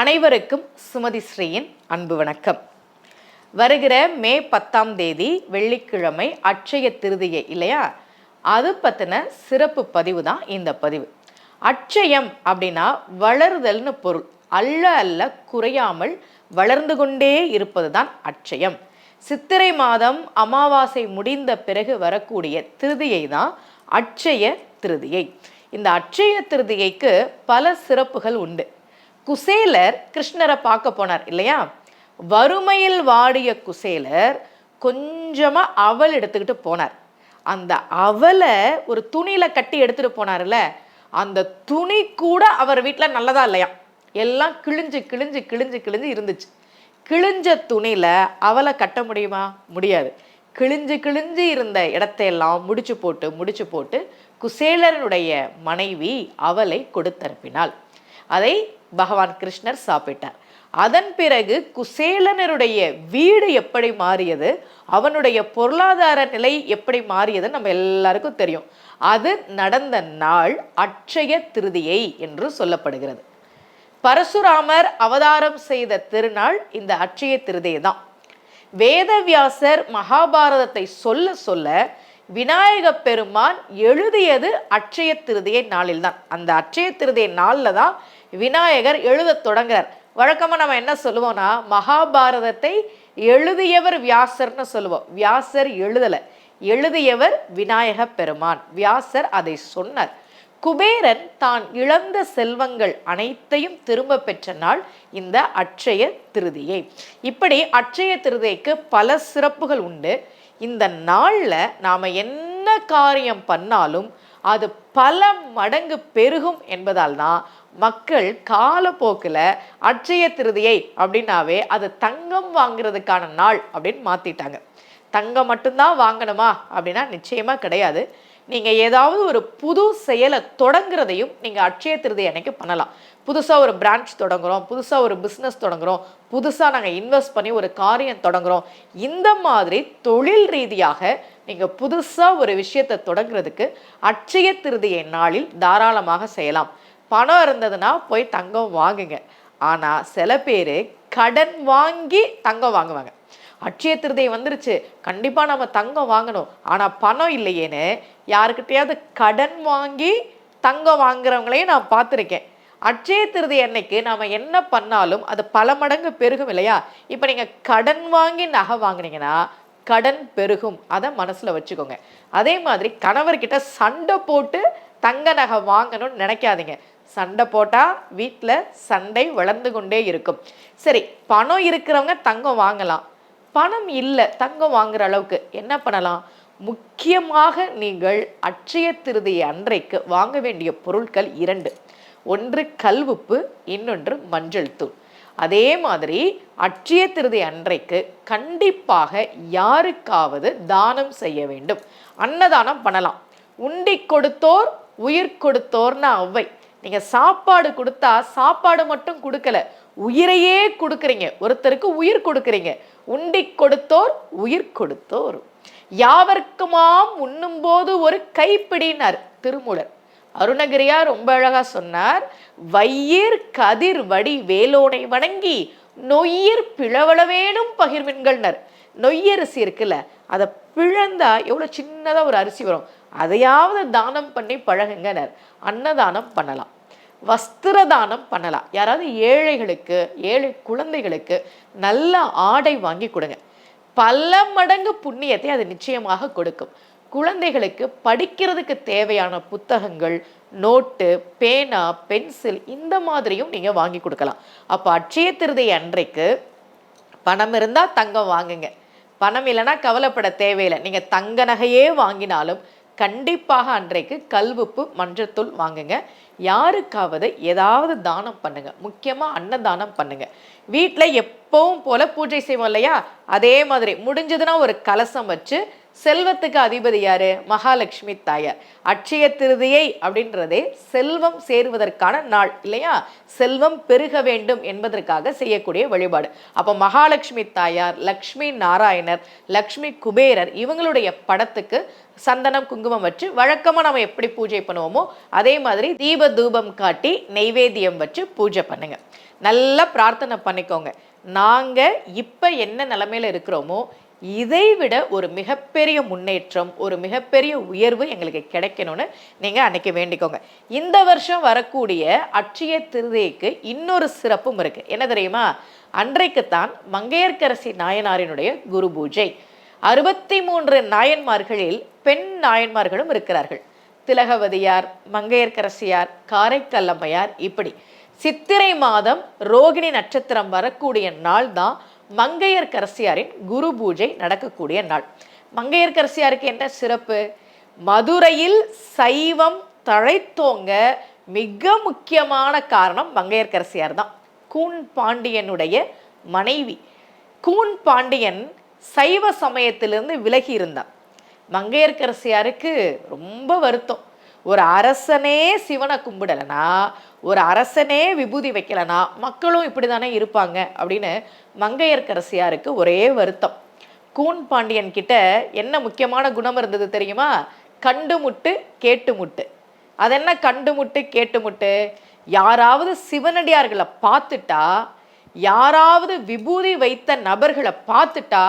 அனைவருக்கும் சுமதி ஸ்ரீயின் அன்பு வணக்கம். வருகிற மே 10ஆம் தேதி வெள்ளிக்கிழமை அட்சய திருதியை இல்லையா? அது பற்றின சிறப்பு பதிவு தான் இந்த பதிவு. அட்சயம் அப்படின்னா வளருதல்னு பொருள். அல்ல அல்ல குறையாமல் வளர்ந்து கொண்டே இருப்பது தான் அட்சயம். சித்திரை மாதம் அமாவாசை முடிந்த பிறகு வரக்கூடிய திருதியை தான் அட்சய திருதியை. இந்த அட்சய திருதியைக்கு பல சிறப்புகள் உண்டு. குசேலர் கிருஷ்ணரை பார்க்க போனார் இல்லையா? வறுமையில் வாடிய குசேலர் கொஞ்சமா அவல் எடுத்துக்கிட்டு போனார். அந்த அவலை ஒரு துணியில கட்டி எடுத்துட்டு போனார்ல, அந்த துணி கூட அவர் வீட்டில் நல்லதா இல்லையா, எல்லாம் கிழிஞ்சு கிழிஞ்சு கிழிஞ்சு கிழிஞ்சு இருந்துச்சு. கிழிஞ்ச துணியில அவலை கட்ட முடியுமா? முடியாது. கிழிஞ்சு கிழிஞ்சு இருந்த இடத்தையெல்லாம் முடிச்சு போட்டு குசேலனுடைய மனைவி அவலை கொடுத்தனுப்பினாள். அதை பகவான் கிருஷ்ணர் சாப்பிட்டார். அதன் பிறகு குசேலனருடைய வீடு எப்படி மாறியது, அவனுடைய பொருளாதார நிலை எப்படி மாறியது நம்ம எல்லாருக்கும் தெரியும். அது நடந்த நாள் அட்சய திருதியை என்று சொல்லப்படுகிறது. பரசுராமர் அவதாரம் செய்த திருநாள் இந்த அட்சய திருதியை தான். வேதவியாசர் மகாபாரதத்தை சொல்ல சொல்ல விநாயக பெருமான் எழுதியது அட்சய திருதியை நாளில் தான். அந்த அட்சய திருதியை நாளில் தான் விநாயகர் எழுத தொடங்குறார். வழக்கமாக நம்ம என்ன சொல்லுவோம்னா, மகாபாரதத்தை எழுதியவர் வியாசர்னு சொல்லுவோம். வியாசர் எழுதலை, எழுதியவர் விநாயக பெருமான். வியாசர் அதை சொன்னார். குபேரன் தான் இழந்த செல்வங்கள் அனைத்தையும் திரும்ப பெற்ற நாள் இந்த அட்சய திருதியை. இப்படி அட்சய திருதியைக்கு பல சிறப்புகள் உண்டு. இந்த நாளில் நாம் என்ன காரியம் பண்ணாலும் அது பல மடங்கு பெருகும் என்பதால் தான் மக்கள் காலப்போக்கில் அட்சய திருதியை அப்படின்னாவே அது தங்கம் வாங்குறதுக்கான நாள் அப்படின்னு மாற்றிட்டாங்க. தங்கம் மட்டும்தான் வாங்கணுமா அப்படின்னா நிச்சயமாக கிடையாது. நீங்கள் ஏதாவது ஒரு புது செயலை தொடங்குறதையும் நீங்கள் அட்சய திருதியை அன்னைக்கு பண்ணலாம். புதுசாக ஒரு பிரான்ச் தொடங்குகிறோம், புதுசாக ஒரு பிஸ்னஸ் தொடங்குகிறோம், புதுசாக நாங்கள் இன்வெஸ்ட் பண்ணி ஒரு காரியம் தொடங்குகிறோம். இந்த மாதிரி தொழில் ரீதியாக நீங்கள் புதுசாக ஒரு விஷயத்தை தொடங்குறதுக்கு அட்சய திருதியை நாளில் தாராளமாக செய்யலாம். பணம் இருந்ததுன்னா போய் தங்கம் வாங்குங்க. ஆனால் சில பேர் கடன் வாங்கி தங்கம் வாங்குவாங்க. அட்சய திருதியை வந்துருச்சு, கண்டிப்பாக நம்ம தங்கம் வாங்கணும், ஆனால் பணம் இல்லையேன்னு யாருக்கிட்டையாவது கடன் வாங்கி தங்கம் வாங்குறவங்களையும் நான் பார்த்துருக்கேன். அட்சய திருதியை அன்னைக்கு நாம் என்ன பண்ணாலும் அது பல மடங்கு பெருகும் இல்லையா? இப்போ நீங்கள் கடன் வாங்கி நகை வாங்கினீங்கன்னா கடன் பெருகும், அதை மனசில் வச்சுக்கோங்க. அதே மாதிரி கணவர்கிட்ட சண்டை போட்டு தங்க நகை வாங்கணும்னு நினைக்காதீங்க. சண்டை போட்டால் வீட்டில் சண்டை வளர்ந்து கொண்டே இருக்கும். சரி, பணம் இருக்கிறவங்க தங்கம் வாங்கலாம். பணம் இல்லை தங்கம் வாங்குற அளவுக்கு என்ன பண்ணலாம்? முக்கியமாக நீங்கள் அட்சய திருதியை அன்றைக்கு வாங்க வேண்டிய பொருட்கள் 2. ஒன்று கல்வுப்பு, இன்னொன்று மஞ்சள் தூள். அதே மாதிரி அட்சய திருதியை அன்றைக்கு கண்டிப்பாக யாருக்காவது தானம் செய்ய வேண்டும். அன்னதானம் பண்ணலாம். உண்டி கொடுத்தோர் உயிர் கொடுத்தோர்னு அவ்வை. நீங்கள் சாப்பாடு கொடுத்தா சாப்பாடு மட்டும் கொடுக்கல, உயிரையே கொடுக்குறீங்க. ஒருத்தருக்கு உயிர் கொடுக்குறீங்க. உண்டி கொடுத்தோர் உயிர் கொடுத்தோர். யாவர்க்குமாம் உண்ணும் போது ஒரு கைப்பிடினார் திருமூலர். அருணகிரியார் ரொம்ப அழகா சொன்னார், வையீர் கதிர் வடி வேலோனை வணங்கி நொய்யீர் பிளவளவேனும் பகிர்வின்கள்னர். நொய்யரிசி இருக்குல்ல, அதை பிழந்தா எவ்வளோ சின்னதாக ஒரு அரிசி வரும், அதையாவது தானம் பண்ணி பழகுங்கனர். அன்னதானம் பண்ணலாம், வஸ்திர தானம் பண்ணலாம். யாராவது ஏழைகளுக்கு, ஏழை குழந்தைகளுக்கு நல்ல ஆடை வாங்கி கொடுங்க. பல மடங்கு புண்ணியத்தை அது நிச்சயமாக கொடுக்கும். குழந்தைகளுக்கு படிக்கிறதுக்கு தேவையான புத்தகங்கள், நோட்டு, பேனா, பென்சில் இந்த மாதிரியும் நீங்கள் வாங்கி கொடுக்கலாம். அப்போ அட்சய திருதியை அன்றைக்கு பணம் இருந்தால் தங்கம் வாங்குங்க. பணம் இல்லைன்னா கவலைப்பட தேவையில்லை. நீங்கள் தங்க நகையே வாங்கினாலும் கண்டிப்பாக அன்றைக்கு கல்வுப்பு, மஞ்சத்தூள் வாங்குங்க. யாருக்காவது ஏதாவது தானம் பண்ணுங்க. முக்கியமாக அன்னதானம் பண்ணுங்க. வீட்டில் எப்பவும் போல பூஜை செய்வோம் இல்லையா? அதே மாதிரி முடிஞ்சதுன்னா ஒரு கலசம் வச்சு செல்வத்துக்கு அதிபதி யாரு? மகாலட்சுமி தாயார். அட்சய திருதியை அப்படின்றதே செல்வம் சேருவதற்கான நாள் இல்லையா? செல்வம் பெருக வேண்டும் என்பதற்காக செய்யக்கூடிய வழிபாடு. அப்போ மகாலட்சுமி தாயார், லக்ஷ்மி நாராயணர், லக்ஷ்மி குபேரர் இவங்களுடைய படத்துக்கு சந்தனம் குங்குமம் வச்சு வழக்கமாக நம்ம எப்படி பூஜை பண்ணுவோமோ அதே மாதிரி தீப தூபம் காட்டி நெய்வேத்தியம் வச்சு பூஜை பண்ணுங்க. நல்லா பிரார்த்தனை பண்ணிக்கோங்க. நாங்கள் இப்போ என்ன நிலைமையில இருக்கிறோமோ இதை விட ஒரு மிகப்பெரிய முன்னேற்றம், ஒரு மிகப்பெரிய உயர்வு எங்களுக்கு கிடைக்கணும்னு நீங்கள் அன்னைக்கு வேண்டிக்கோங்க. இந்த வருஷம் வரக்கூடிய அட்சய திருதியைக்கு இன்னொரு சிறப்பும் இருக்குது. என்ன தெரியுமா? அன்றைக்குத்தான் மங்கையர்க்கரசி நாயனாரினுடைய குரு பூஜை. 63 நாயன்மார்களில் பெண் நாயன்மார்களும் இருக்கிறார்கள். திலகவதியார், மங்கையர்க்கரசியார், காரைக்கல்லம்மையார், இப்படி சித்திரை மாதம் ரோகிணி நட்சத்திரம் வரக்கூடிய நாள் தான் மங்கையர்க்கரசியாரின் குரு பூஜை நடக்கக்கூடிய நாள். மங்கையர்க்கரசியாருக்கு என்ன சிறப்பு? மதுரையில் சைவம் தழைத்தோங்க மிக முக்கியமான காரணம் மங்கையர்க்கரசியார் தான். கூன் பாண்டியனுடைய மனைவி. கூன் பாண்டியன் சைவ சமயத்திலிருந்து விலகி இருந்தார். மங்கையர்க்கரசியாருக்கு ரொம்ப வருத்தம். ஒரு அரசனே சிவனை கும்பிடலைனா, ஒரு அரசனே விபூதி வைக்கலைனா மக்களும் இப்படி தானே இருப்பாங்க அப்படின்னு மங்கையர்க்கரசியாருக்கு ஒரே வருத்தம். கூன் பாண்டியன் கிட்ட என்ன முக்கியமான குணம் இருந்தது தெரியுமா? கண்டு முட்டு கேட்டு முட்டு. அது என்ன கண்டு முட்டு கேட்டு முட்டு? யாராவது சிவனடியார்களை பார்த்துட்டா, யாராவது விபூதி வைத்த நபர்களை பார்த்துட்டா,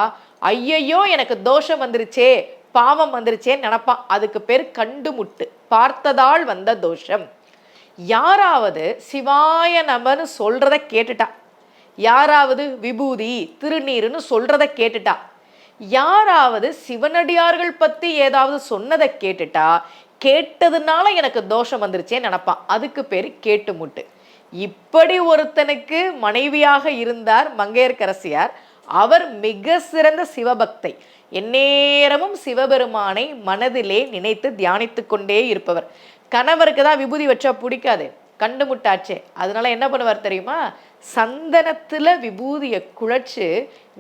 ஐயையோ எனக்கு தோஷம் வந்துருச்சே, பாவம் வந்துருச்சேன்னு நினைப்பான். அதுக்கு பேர் கண்டு முட்டு, பார்த்ததால் வந்த தோஷம். யாராவது சிவாய நமன்னு சொல்றத கேட்டுட்டா, யாராவது விபூதி திருநீருன்னு சொல்றத கேட்டுட்டா, யாராவது சிவனடியார்கள் பத்தி ஏதாவது சொன்னதை கேட்டுட்டா, கேட்டதுனால எனக்கு தோஷம் வந்துருச்சேன்னு நினைப்பான். அதுக்கு பேரு கேட்டு முட்டு. இப்படி ஒருத்தனுக்கு மனைவியாக இருந்தார் மங்கையர்க்கரசியார். அவர் மிக சிறந்த சிவபக்தை. எந்நேரமும் சிவபெருமானை மனதிலே நினைத்து தியானித்து கொண்டே இருப்பவர். கணவருக்கு தான் விபூதி வச்சா பிடிக்காது, கண்டு முட்டாச்சே. அதனால என்ன பண்ணுவார் தெரியுமா? சந்தனத்துல விபூதியை குழைச்சு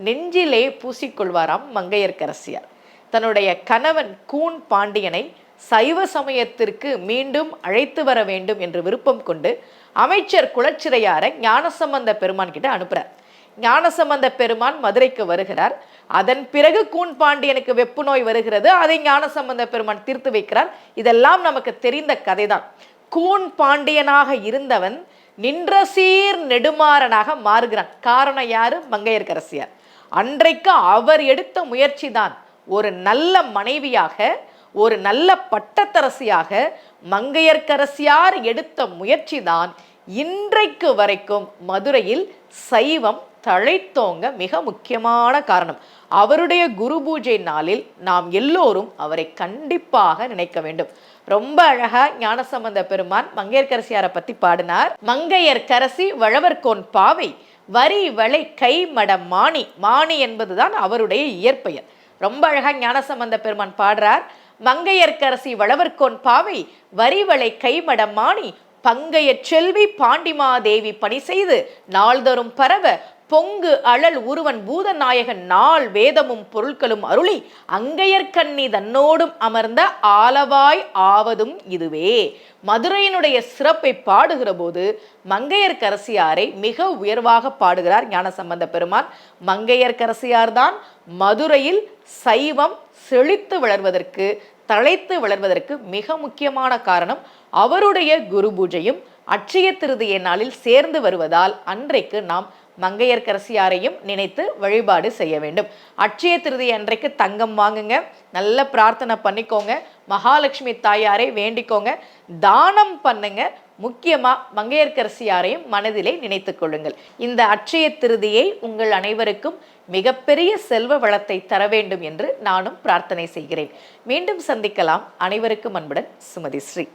நெஞ்சிலே பூசிக்கொள்வாராம் மங்கையர்க்கரசியார். தன்னுடைய கணவன் கூன் பாண்டியனை சைவ சமயத்திற்கு மீண்டும் அழைத்து வர வேண்டும் என்று விருப்பம் கொண்டு அமைச்சர் குலச்சிறையாரை ஞானசம்பந்த பெருமான் கிட்ட அனுப்புறார். ஞானசம்பந்த பெருமான் மதுரைக்கு வருகிறார். அதன் பிறகு கூன் பாண்டியனுக்கு வெப்பு நோய் வருகிறது. அதை ஞானசம்பந்த பெருமான் தீர்த்து வைக்கிறார். இதெல்லாம் நமக்கு தெரிந்த கதைதான். கூன் பாண்டியனாக இருந்தவன் நின்ற சீர் நெடுமாறனாக மாறுகிறான். காரணம் யாரு? மங்கையர்க்கரசியார். அன்றைக்கு அவர் எடுத்த முயற்சி தான். ஒரு நல்ல மனைவியாக, ஒரு நல்ல பட்டத்தரசியாக மங்கையர்க்கரசியார் எடுத்த முயற்சி தான் இன்றைக்கு வரைக்கும் மதுரையில் சைவம் தழைத்தோங்க மிக முக்கியமான காரணம். அவருடைய குரு பூஜை நாளில் நாம் எல்லோரும் அவரை கண்டிப்பாக நினைக்க வேண்டும். ரொம்ப அழகா ஞானசம்பந்த பெருமான் மங்கையர்க்கரசியாரை பத்தி பாடினார். மங்கையர்க்கரசி வளவர்கோன் பாவை வரி வளை கை மட மாணி. மாணி என்பதுதான் அவருடைய இயற்பெயர். ரொம்ப அழகா ஞானசம்பந்த பெருமான் பாடுறார். மங்கையர்க்கரசி வளவர்கோன் பாவை வரிவளை கைமட மாணி பங்கைய செல்வி பாண்டிமாதேவி பணி செய்து நாள்தரும் பரவ பொங்கு அழல் உருவன் பூதநாயகன் நாள் வேதமும் பொருட்களும் அருளி அங்கையர்கண்ணி தன்னோடும் அமர்ந்த ஆலவாய் ஆவதும் இதுவே. மதுரையினுடைய சிறப்பை பாடுகிற போது மங்கையர்க்கரசியாரை மிக உயர்வாக பாடுகிறார் ஞானசம்பந்த பெருமான். மங்கையர்க்கரசியார் தான் மதுரையில் சைவம் செழித்து வளர்வதற்கு, தழைத்து வளர்வதற்கு மிக முக்கியமான காரணம். அவருடைய குரு பூஜையும் அட்சய திருதியை நாளில் சேர்ந்து வருவதால் அன்றைக்கு நாம் மங்கையர்க்கரசியாரையும் நினைத்து வழிபாடு செய்ய வேண்டும். அட்சய திருதி அன்றைக்கு தங்கம் வாங்குங்க, நல்ல பிரார்த்தனை பண்ணிக்கோங்க, மகாலட்சுமி தாயாரை வேண்டிக்கோங்க, தானம் பண்ணுங்க. முக்கியமா மங்கையர்க்கரசியாரையும் மனதிலே நினைத்துக் கொள்ளுங்கள். இந்த அட்சய திருதியை உங்கள் அனைவருக்கும் மிகப்பெரிய செல்வ வளத்தை தர வேண்டும் என்று நானும் பிரார்த்தனை செய்கிறேன். மீண்டும் சந்திக்கலாம். அனைவருக்கும் அன்புடன் சுமதி ஸ்ரீ.